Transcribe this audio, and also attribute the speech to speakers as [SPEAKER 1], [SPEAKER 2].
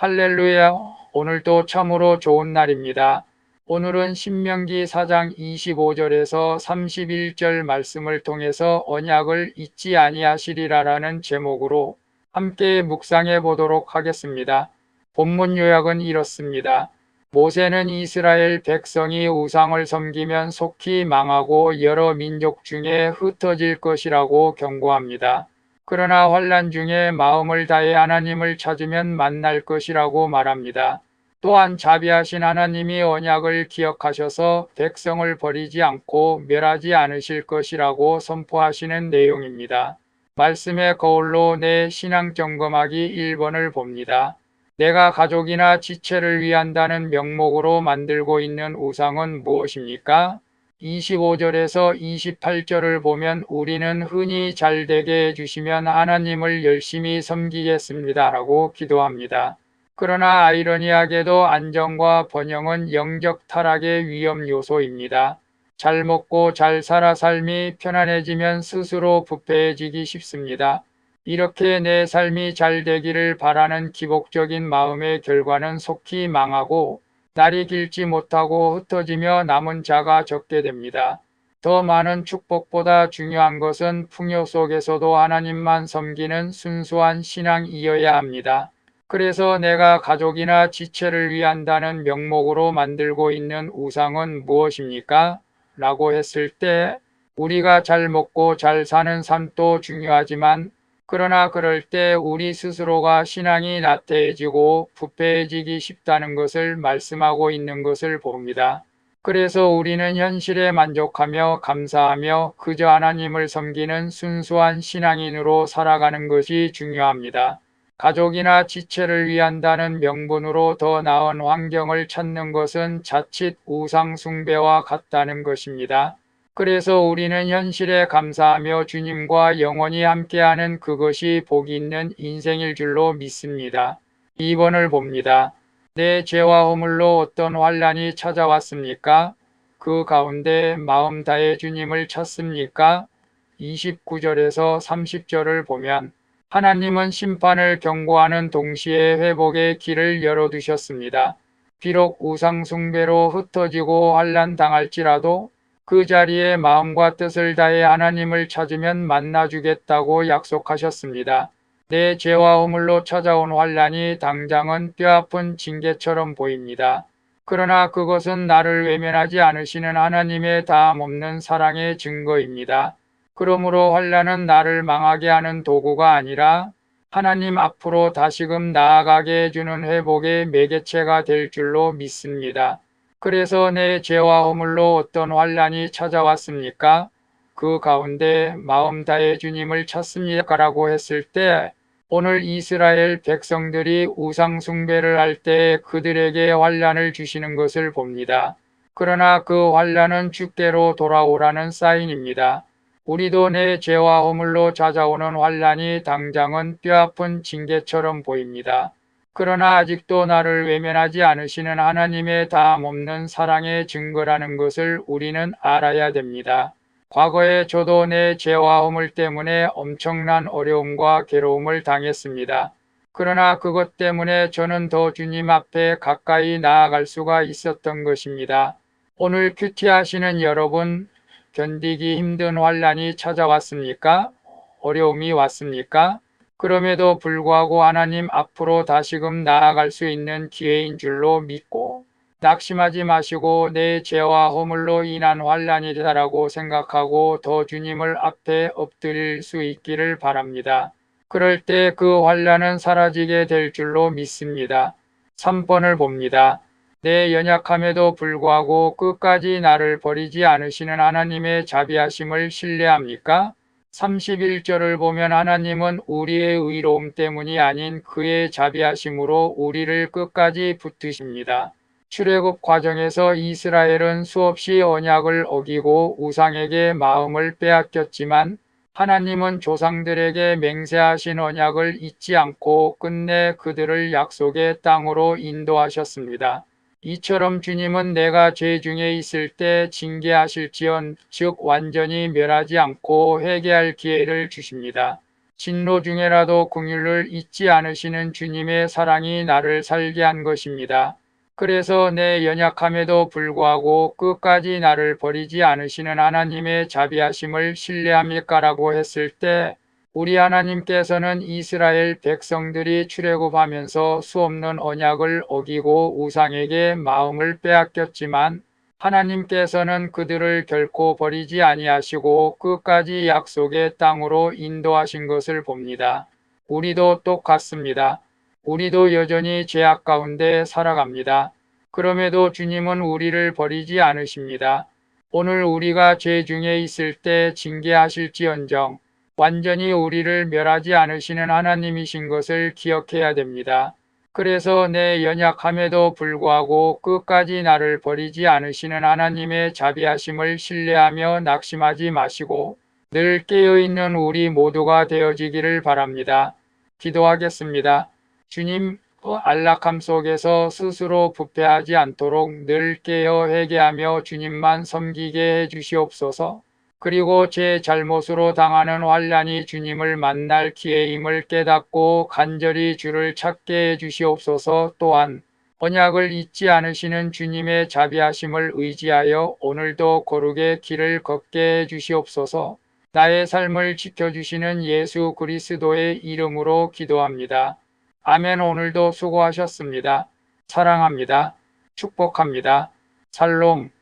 [SPEAKER 1] 할렐루야. 오늘도 참으로 좋은 날입니다. 오늘은 신명기 4장 25절에서 31절 말씀을 통해서 언약을 잊지 아니하시리라라는 제목으로 함께 묵상해 보도록 하겠습니다. 본문 요약은 이렇습니다. 모세는 이스라엘 백성이 우상을 섬기면 속히 망하고 여러 민족 중에 흩어질 것이라고 경고합니다. 그러나 환난 중에 마음을 다해 하나님을 찾으면 만날 것이라고 말합니다. 또한 자비하신 하나님이 언약을 기억하셔서 백성을 버리지 않고 멸하지 않으실 것이라고 선포하시는 내용입니다. 말씀의 거울로 내 신앙 점검하기 1번을 봅니다. 내가 가족이나 지체를 위한다는 명목으로 만들고 있는 우상은 무엇입니까? 25절에서 28절을 보면 우리는 흔히 잘 되게 해주시면 하나님을 열심히 섬기겠습니다 라고 기도합니다. 그러나 아이러니하게도 안정과 번영은 영적 타락의 위험 요소입니다. 잘 먹고 잘 살아 삶이 편안해지면 스스로 부패해지기 쉽습니다. 이렇게 내 삶이 잘 되기를 바라는 기복적인 마음의 결과는 속히 망하고 날이 길지 못하고 흩어지며 남은 자가 적게 됩니다. 더 많은 축복보다 중요한 것은 풍요 속에서도 하나님만 섬기는 순수한 신앙이어야 합니다. 그래서 내가 가족이나 지체를 위한다는 명목으로 만들고 있는 우상은 무엇입니까? 라고 했을 때 우리가 잘 먹고 잘 사는 삶도 중요하지만 그러나 그럴 때 우리 스스로가 신앙이 나태해지고 부패해지기 쉽다는 것을 말씀하고 있는 것을 봅니다. 그래서 우리는 현실에 만족하며 감사하며 그저 하나님을 섬기는 순수한 신앙인으로 살아가는 것이 중요합니다. 가족이나 지체를 위한다는 명분으로 더 나은 환경을 찾는 것은 자칫 우상 숭배와 같다는 것입니다. 그래서 우리는 현실에 감사하며 주님과 영원히 함께하는 그것이 복이 있는 인생일 줄로 믿습니다. 2번을 봅니다. 내 죄와 허물로 어떤 환난이 찾아왔습니까? 그 가운데 마음 다해 주님을 찾습니까? 29절에서 30절을 보면 하나님은 심판을 경고하는 동시에 회복의 길을 열어두셨습니다. 비록 우상 숭배로 흩어지고 환난 당할지라도 그 자리에 마음과 뜻을 다해 하나님을 찾으면 만나주겠다고 약속하셨습니다. 내 죄와 허물로 찾아온 환난이 당장은 뼈아픈 징계처럼 보입니다. 그러나 그것은 나를 외면하지 않으시는 하나님의 다함없는 사랑의 증거입니다. 그러므로 환난은 나를 망하게 하는 도구가 아니라 하나님 앞으로 다시금 나아가게 해주는 회복의 매개체가 될 줄로 믿습니다. 그래서 내 죄와 허물로 어떤 환난이 찾아왔습니까? 그 가운데 마음 다해 주님을 찾습니까? 라고 했을 때 오늘 이스라엘 백성들이 우상 숭배를 할 때 그들에게 환난을 주시는 것을 봅니다. 그러나 그 환난은 주께로 돌아오라는 사인입니다. 우리도 내 죄와 허물로 찾아오는 환난이 당장은 뼈아픈 징계처럼 보입니다. 그러나 아직도 나를 외면하지 않으시는 하나님의 다함없는 사랑의 증거라는 것을 우리는 알아야 됩니다. 과거에 저도 내 죄와 허물 때문에 엄청난 어려움과 괴로움을 당했습니다. 그러나 그것 때문에 저는 더 주님 앞에 가까이 나아갈 수가 있었던 것입니다. 오늘 큐티하시는 여러분, 견디기 힘든 환난이 찾아왔습니까? 어려움이 왔습니까? 그럼에도 불구하고 하나님 앞으로 다시금 나아갈 수 있는 기회인 줄로 믿고 낙심하지 마시고 내 죄와 허물로 인한 환난이다라고 생각하고 더 주님을 앞에 엎드릴 수 있기를 바랍니다. 그럴 때 그 환난은 사라지게 될 줄로 믿습니다. 3번을 봅니다. 내 연약함에도 불구하고 끝까지 나를 버리지 않으시는 하나님의 자비하심을 신뢰합니까? 31절을 보면 하나님은 우리의 의로움 때문이 아닌 그의 자비하심으로 우리를 끝까지 붙드십니다. 출애굽 과정에서 이스라엘은 수없이 언약을 어기고 우상에게 마음을 빼앗겼지만 하나님은 조상들에게 맹세하신 언약을 잊지 않고 끝내 그들을 약속의 땅으로 인도하셨습니다. 이처럼 주님은 내가 죄 중에 있을 때 징계하실지언 즉 완전히 멸하지 않고 회개할 기회를 주십니다. 진로 중에라도 긍휼을 잊지 않으시는 주님의 사랑이 나를 살게 한 것입니다. 그래서 내 연약함에도 불구하고 끝까지 나를 버리지 않으시는 하나님의 자비하심을 신뢰합니까라고 했을 때 우리 하나님께서는 이스라엘 백성들이 출애굽하면서 수없는 언약을 어기고 우상에게 마음을 빼앗겼지만 하나님께서는 그들을 결코 버리지 아니하시고 끝까지 약속의 땅으로 인도하신 것을 봅니다. 우리도 똑같습니다. 우리도 여전히 죄악 가운데 살아갑니다. 그럼에도 주님은 우리를 버리지 않으십니다. 오늘 우리가 죄 중에 있을 때 징계하실지언정 완전히 우리를 멸하지 않으시는 하나님이신 것을 기억해야 됩니다. 그래서 내 연약함에도 불구하고 끝까지 나를 버리지 않으시는 하나님의 자비하심을 신뢰하며 낙심하지 마시고 늘 깨어있는 우리 모두가 되어지기를 바랍니다. 기도하겠습니다. 주님, 안락함 속에서 스스로 부패하지 않도록 늘 깨어 회개하며 주님만 섬기게 해 주시옵소서. 그리고 제 잘못으로 당하는 환난이 주님을 만날 기회임을 깨닫고 간절히 주를 찾게 해 주시옵소서. 또한 언약을 잊지 않으시는 주님의 자비하심을 의지하여 오늘도 거룩의 길을 걷게 해 주시옵소서. 나의 삶을 지켜주시는 예수 그리스도의 이름으로 기도합니다. 아멘. 오늘도 수고하셨습니다. 사랑합니다. 축복합니다. 샬롬.